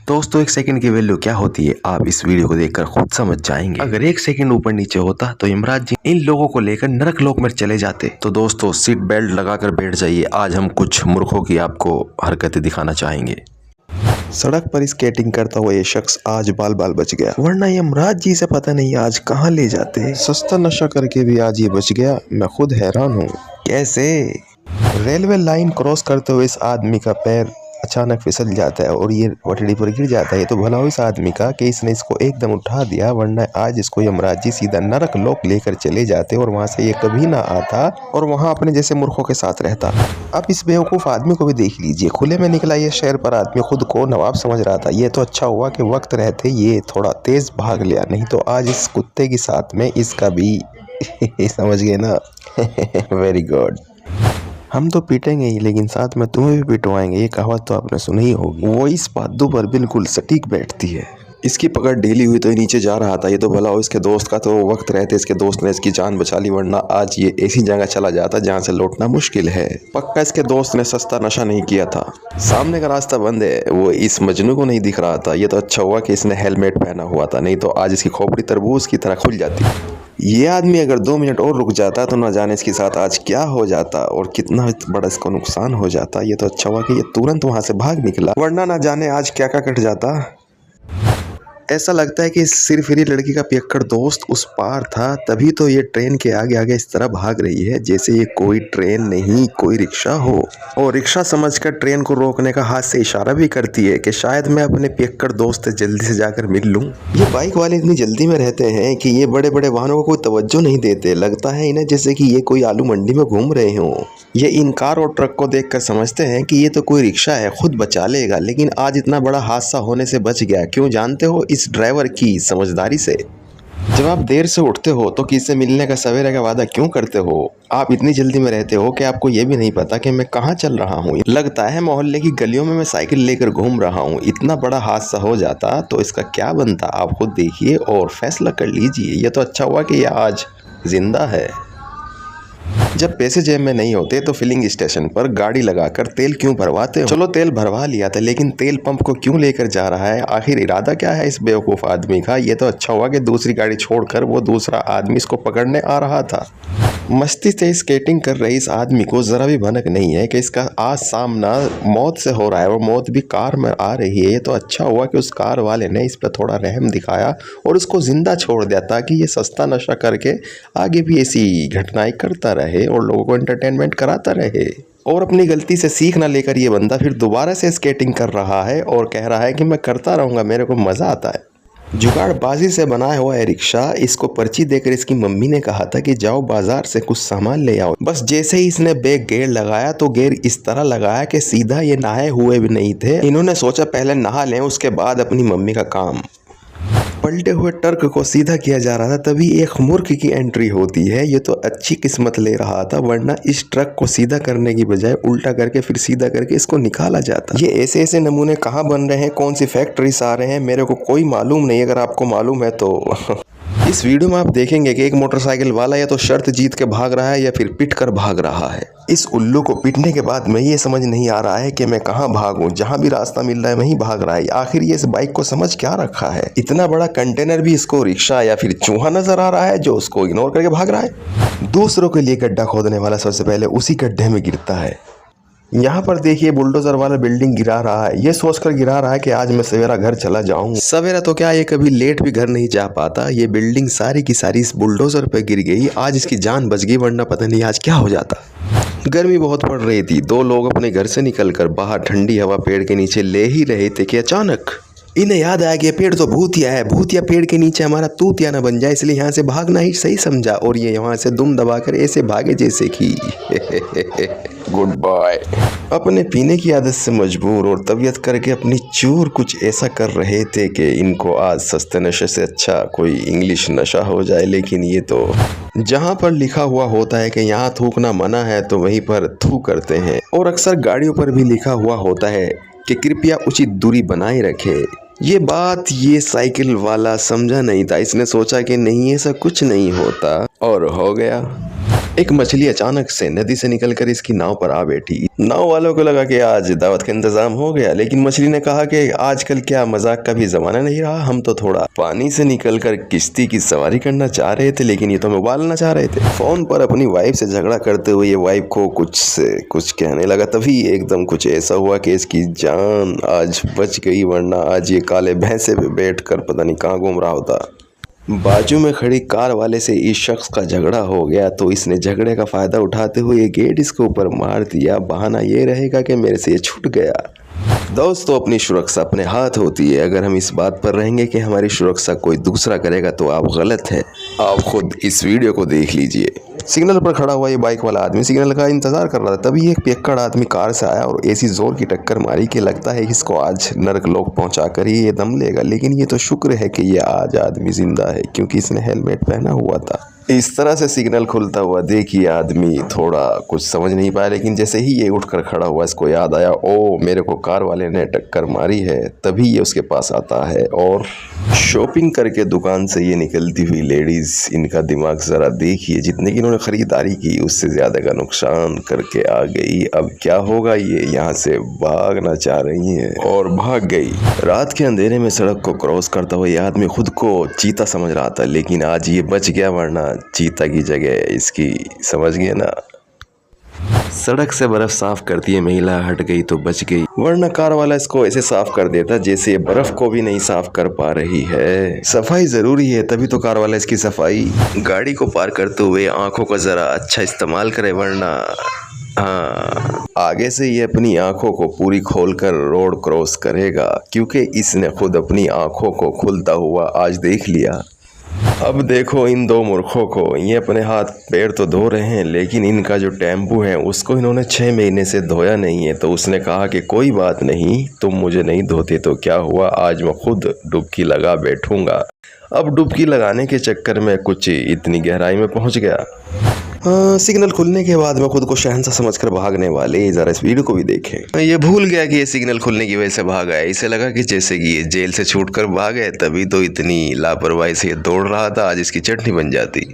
दोस्तों, एक सेकंड की वैल्यू क्या होती है आप इस वीडियो को देखकर खुद समझ जाएंगे। अगर एक सेकंड ऊपर नीचे होता तो यमराज जी इन लोगों को लेकर नरक लोक में चले जाते। तो दोस्तों, सीट बेल्ट लगाकर बैठ जाइए। आज हम कुछ मूर्खों की आपको हरकतें दिखाना चाहेंगे। सड़क पर स्केटिंग करता हुआ ये शख्स आज बाल बाल बच गया, वरना यमराज जी से पता नहीं आज कहाँ ले जाते। सस्ता नशा करके भी आज ये बच गया, मैं खुद हैरान हूँ। कैसे? रेलवे लाइन क्रॉस करते हुए इस आदमी का पैर अचानक फिसल जाता है और ये पटड़ी पर गिर जाता है। तो भला हो इस आदमी का कि इसने इसको एकदम उठा दिया, वरना आज इसको यमराज जी सीधा नरक लोक लेकर चले जाते और वहां से ये कभी ना आता और वहां अपने जैसे मूर्खों के साथ रहता। अब इस बेवकूफ़ आदमी को भी देख लीजिए, खुले में निकला ये शहर पर आदमी खुद को नवाब समझ रहा था। ये तो अच्छा हुआ कि वक्त रहते ये थोड़ा तेज भाग लिया, नहीं तो आज इस कुत्ते के साथ में इसका भी समझ गए ना। Very good. हम तो पीटेंगे ही, लेकिन साथ में तुम्हें भी पिटवाएंगे। ये कहावत तो आपने सुनी ही होगी। वो इस बातों पर बिल्कुल सटीक बैठती है। इसकी पकड़ ढीली हुई तो ये नीचे जा रहा था। ये तो भला हो इसके दोस्त का, तो वक्त रहते इसके दोस्त ने इसकी जान बचा ली, वरना आज ये ऐसी जगह चला जाता जहाँ से लौटना मुश्किल है। पक्का इसके दोस्त ने सस्ता नशा नहीं किया था। सामने का रास्ता बंद है, वो इस मजनू को नहीं दिख रहा था। ये तो अच्छा हुआ कि इसने हेलमेट पहना हुआ था, नहीं तो आज इसकी खोपड़ी तरबूज की तरह खुल जाती। ये आदमी अगर 2 मिनट और रुक जाता तो न जाने इसके साथ आज क्या हो जाता और कितना बड़ा इसको नुकसान हो जाता। ये तो अच्छा हुआ कि ये तुरंत वहां से भाग निकला, वरना न जाने आज क्या क्या कट जाता। ऐसा लगता है कि सिर्फ ये लड़की का पियक्कड़ दोस्त उस पार था, तभी तो ये ट्रेन के आगे आगे इस तरह भाग रही है जैसे ये कोई ट्रेन नहीं कोई रिक्शा हो, और रिक्शा समझकर ट्रेन को रोकने का हाथ से इशारा भी करती है कि शायद मैं अपने पियक्कड़ दोस्त से जल्दी से जाकर मिल लूं। ये बाइक वाले इतनी जल्दी में रहते हैं कि ये बड़े बड़े वाहनों को कोई तवज्जो नहीं देते। लगता है इन्हें जैसे कि ये कोई आलू मंडी में घूम रहे हों। ये इन कार और ट्रक को देखकर समझते हैं कि ये तो कोई रिक्शा है, खुद बचा लेगा, लेकिन आज इतना बड़ा हादसा होने से बच गया। क्यों जानते हो? इस ड्राइवर की समझदारी से। जब आप देर से उठते हो तो किससे मिलने का सवेरे का वादा क्यों करते हो? आप इतनी जल्दी में रहते हो कि आपको ये भी नहीं पता कि मैं कहाँ चल रहा हूँ। लगता है मोहल्ले की गलियों में मैं साइकिल लेकर घूम रहा हूँ। इतना बड़ा हादसा हो जाता तो इसका क्या बनता, आप खुद देखिए और फैसला कर लीजिए। ये तो अच्छा हुआ कि यह आज जिंदा है। जब पैसे जेब में नहीं होते तो फिलिंग स्टेशन पर गाड़ी लगाकर तेल क्यों भरवाते हो? चलो तेल भरवा लिया था, लेकिन तेल पंप को क्यों लेकर जा रहा है? आखिर इरादा क्या है इस बेवकूफ़ आदमी का? ये तो अच्छा हुआ कि दूसरी गाड़ी छोड़कर वो दूसरा आदमी इसको पकड़ने आ रहा था। मस्ती से स्केटिंग कर रही इस आदमी को जरा भी भनक नहीं है कि इसका आज सामना मौत से हो रहा है और मौत भी कार में आ रही है। ये तो अच्छा हुआ कि उस कार वाले ने इस पर थोड़ा रहम दिखाया और उसको जिंदा छोड़ दिया, ताकि ये सस्ता नशा करके आगे भी ऐसी घटनाएं करता रहे और लोगों को एंटरटेनमेंट कराता रहे। और अपनी गलती से सीख ना लेकर ये बंदा फिर दोबारा से स्केटिंग कर रहा है और कह रहा है कि मैं करता रहूँगा, मेरे को मज़ा आता है। जुगाड़बाजी से बनाया हुआ है रिक्शा। इसको पर्ची देकर इसकी मम्मी ने कहा था कि जाओ बाजार से कुछ सामान ले आओ। बस जैसे ही इसने बैग गेयर लगाया तो गेयर इस तरह लगाया कि सीधा ये नहाए हुए भी नहीं थे। इन्होंने सोचा पहले नहा लें, उसके बाद अपनी मम्मी का काम। पलटे हुए ट्रक को सीधा किया जा रहा था, तभी एक मूर्ख की एंट्री होती है। ये तो अच्छी किस्मत ले रहा था, वरना इस ट्रक को सीधा करने की बजाय उल्टा करके फिर सीधा करके इसको निकाला जाता। ये ऐसे ऐसे नमूने कहाँ बन रहे हैं, कौन सी फैक्ट्री से आ रहे हैं, मेरे को कोई मालूम नहीं। अगर आपको मालूम है तो इस वीडियो में आप देखेंगे कि एक मोटरसाइकिल वाला या तो शर्त जीत के भाग रहा है या फिर पिट कर भाग रहा है। इस उल्लू को पीटने के बाद में ये समझ नहीं आ रहा है कि मैं कहाँ भागूं, जहां भी रास्ता मिल रहा है वहीं भाग रहा है। आखिर ये इस बाइक को समझ क्या रखा है? इतना बड़ा कंटेनर भी इसको रिक्शा या फिर चूहा नजर आ रहा है जो उसको इग्नोर करके भाग रहा है। दूसरों के लिए गड्ढा खोदने वाला सबसे पहले उसी गड्ढे में गिरता है। यहाँ पर देखिए बुलडोजर वाला बिल्डिंग गिरा रहा है। ये सोचकर गिरा रहा है कि आज मैं सवेरा घर चला जाऊं। सवेरा तो क्या, ये कभी लेट भी घर नहीं जा पाता। ये बिल्डिंग सारी की सारी इस बुलडोजर पे गिर गई। आज इसकी जान बच गई, वरना पता नहीं आज क्या हो जाता। गर्मी बहुत पड़ रही थी। 2 लोग अपने घर से निकलकर बाहर ठंडी हवा पेड़ के नीचे ले ही रहे थे कि अचानक इन्हें याद आया कि पेड़ तो भूतिया है, भूतिया पेड़ के नीचे हमारा तूतिया न बन जाए, इसलिए यहाँ से भागना ही सही समझा। और ये यहाँ से दुम दबाकर ऐसे भागे जैसे कि गुड बाय। अपने पीने की आदत से मजबूर और तबीयत करके अपनी चूर कुछ ऐसा कर रहे थे कि इनको आज सस्ते नशे से अच्छा कोई इंग्लिश नशा हो जाए। लेकिन ये तो जहाँ पर लिखा हुआ होता है कि यहाँ थूकना मना है तो वहीं पर थू करते हैं। और अक्सर गाड़ियों पर भी लिखा हुआ होता है कि कृपया उचित दूरी बनाए रखें। ये बात ये साइकिल वाला समझा नहीं था। इसने सोचा कि नहीं ऐसा कुछ नहीं होता और हो गया। एक मछली अचानक से नदी से निकलकर इसकी नाव पर आ बैठी। नाव वालों को लगा कि आज दावत का इंतजाम हो गया, लेकिन मछली ने कहा कि आजकल क्या मजाक का भी जमाना नहीं रहा, हम तो थोड़ा पानी से निकलकर किश्ती की सवारी करना चाह रहे थे, लेकिन ये तो हमें उबालना चाह रहे थे। फोन पर अपनी वाइफ से झगड़ा करते हुए ये वाइफ को कुछ कहने लगा। तभी एकदम कुछ ऐसा हुआ कि इसकी जान आज बच गई, वरना आज ये काले भैंसे पे बैठकर पता नहीं कहाँ घूम रहा होता। बाजू में खड़ी कार वाले से इस शख्स का झगड़ा हो गया, तो इसने झगड़े का फायदा उठाते हुए ये गेट इसके ऊपर मार दिया। बहाना ये रहेगा कि मेरे से ये छूट गया। दोस्तों, अपनी सुरक्षा अपने हाथ होती है। अगर हम इस बात पर रहेंगे कि हमारी सुरक्षा कोई दूसरा करेगा तो आप गलत हैं। आप खुद इस वीडियो को देख लीजिए। सिग्नल पर खड़ा हुआ ये बाइक वाला आदमी सिग्नल का इंतजार कर रहा था। तभी एक पियक्कड़ आदमी कार से आया और ऐसी जोर की टक्कर मारी कि लगता है इसको आज नरक लोक पहुंचा कर ही ये दम लेगा। लेकिन ये तो शुक्र है कि ये आज आदमी जिंदा है, क्योंकि इसने हेलमेट पहना हुआ था। इस तरह से सिग्नल खुलता हुआ देखिए आदमी थोड़ा कुछ समझ नहीं पाया, लेकिन जैसे ही ये उठकर खड़ा हुआ इसको याद आया, ओ मेरे को कार वाले ने टक्कर मारी है। तभी ये उसके पास आता है और शॉपिंग करके दुकान से ये निकलती हुई लेडीज, इनका दिमाग जरा देखिए, जितने की इन्होंने खरीदारी की उससे ज्यादा का नुकसान करके आ गई। अब क्या होगा, ये यहाँ से भागना चाह रही है और भाग गई। रात के अंधेरे में सड़क को क्रॉस करता हुआ ये आदमी खुद को चीता समझ रहा था, लेकिन आज ये बच गया, वरना चीता की जगह इसकी, समझ गए ना। सड़क से बर्फ साफ करती है महिला, हट गई तो बच गई, वरना कार वाला इसको ऐसे साफ कर देता जैसे ये बर्फ को भी नहीं साफ कर पा रही है। सफाई जरूरी है, तभी तो कार वाला इसकी सफाई। गाड़ी को पार करते हुए आंखों का जरा अच्छा इस्तेमाल करे, वरना हाँ, आगे से ये अपनी आंखों को पूरी खोलकर रोड क्रॉस करेगा, क्योंकि इसने खुद अपनी आंखों को खुलता हुआ आज देख लिया। अब देखो इन दो मूर्खों को, ये अपने हाथ पैर तो धो रहे हैं, लेकिन इनका जो टेम्पू है उसको इन्होंने 6 महीने से धोया नहीं है। तो उसने कहा कि कोई बात नहीं, तुम मुझे नहीं धोते तो क्या हुआ, आज मैं खुद डुबकी लगा बैठूंगा। अब डुबकी लगाने के चक्कर में कुछ इतनी गहराई में पहुंच गया। सिग्नल खुलने के बाद मैं खुद को शहंशाह समझकर भागने वाले, जरा इस वीडियो को भी देखें। ये भूल गया कि ये सिग्नल खुलने की वजह से भागा है। इसे लगा कि जैसे कि ये जेल से छूटकर भाग है, तभी तो इतनी लापरवाही से ये दौड़ रहा था, आज इसकी चटनी बन जाती।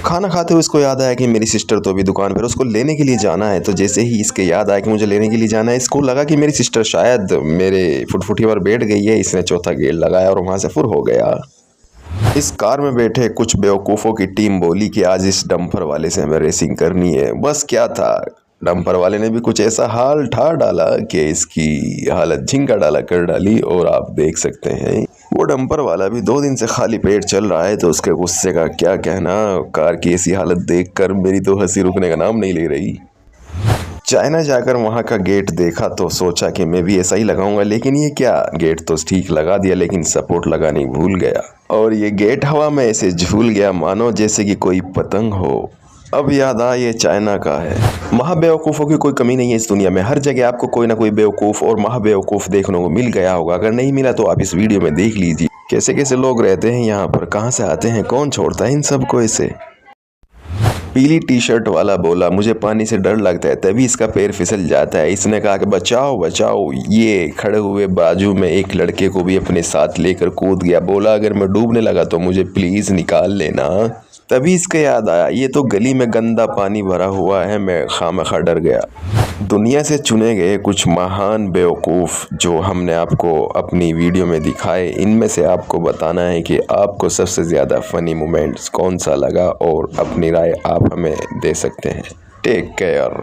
खाना खाते हुए इसको याद आया कि मेरी सिस्टर तो अभी दुकान पर, उसको लेने के लिए जाना है। तो जैसे ही इसके याद आया कि मुझे लेने के लिए जाना है, इसको लगा कि मेरी सिस्टर शायद मेरे फुटफुटी पर बैठ गई है। इसने चौथा गेट लगाया और वहाँ से फुर हो गया। इस कार में बैठे कुछ बेवकूफ़ों की टीम बोली कि आज इस डंपर वाले से हमें रेसिंग करनी है। बस क्या था, डंपर वाले ने भी कुछ ऐसा हाल ठा डाला कि इसकी हालत झिंगा डाला कर डाली। और आप देख सकते हैं वो डंपर वाला भी 2 दिन से खाली पेट चल रहा है, तो उसके गुस्से का क्या कहना। कार की ऐसी हालत देखकर मेरी तो हंसी रुकने का नाम नहीं ले रही। चाइना जाकर वहाँ का गेट देखा तो सोचा कि मैं भी ऐसा ही लगाऊंगा, लेकिन ये क्या, गेट तो ठीक लगा दिया लेकिन सपोर्ट लगानी भूल गया। और ये गेट हवा में ऐसे झूल गया मानो जैसे कि कोई पतंग हो। अब याद आ ये चाइना का है। महाबेवकूफ़ों की कोई कमी नहीं है इस दुनिया में। हर जगह आपको कोई ना कोई बेवकूफ़ और महाबेवकूफ़ देखने को मिल गया होगा। अगर नहीं मिला तो आप इस वीडियो में देख लीजिए कैसे कैसे लोग रहते हैं यहाँ पर, कहाँ से आते हैं, कौन छोड़ता है इन सबको ऐसे। पीली टी शर्ट वाला बोला मुझे पानी से डर लगता है, तभी इसका पैर फिसल जाता है। इसने कहा कि बचाओ बचाओ। ये खड़े हुए बाजू में एक लड़के को भी अपने साथ लेकर कूद गया। बोला अगर मैं डूबने लगा तो मुझे प्लीज़ निकाल लेना। तभी इसके याद आया ये तो गली में गंदा पानी भरा हुआ है, मैं खामखा डर गया। दुनिया से चुने गए कुछ महान बेवकूफ़ जो हमने आपको अपनी वीडियो में दिखाए, इनमें से आपको बताना है कि आपको सबसे ज़्यादा फ़नी मोमेंट्स कौन सा लगा, और अपनी राय आप हमें दे सकते हैं। Take care.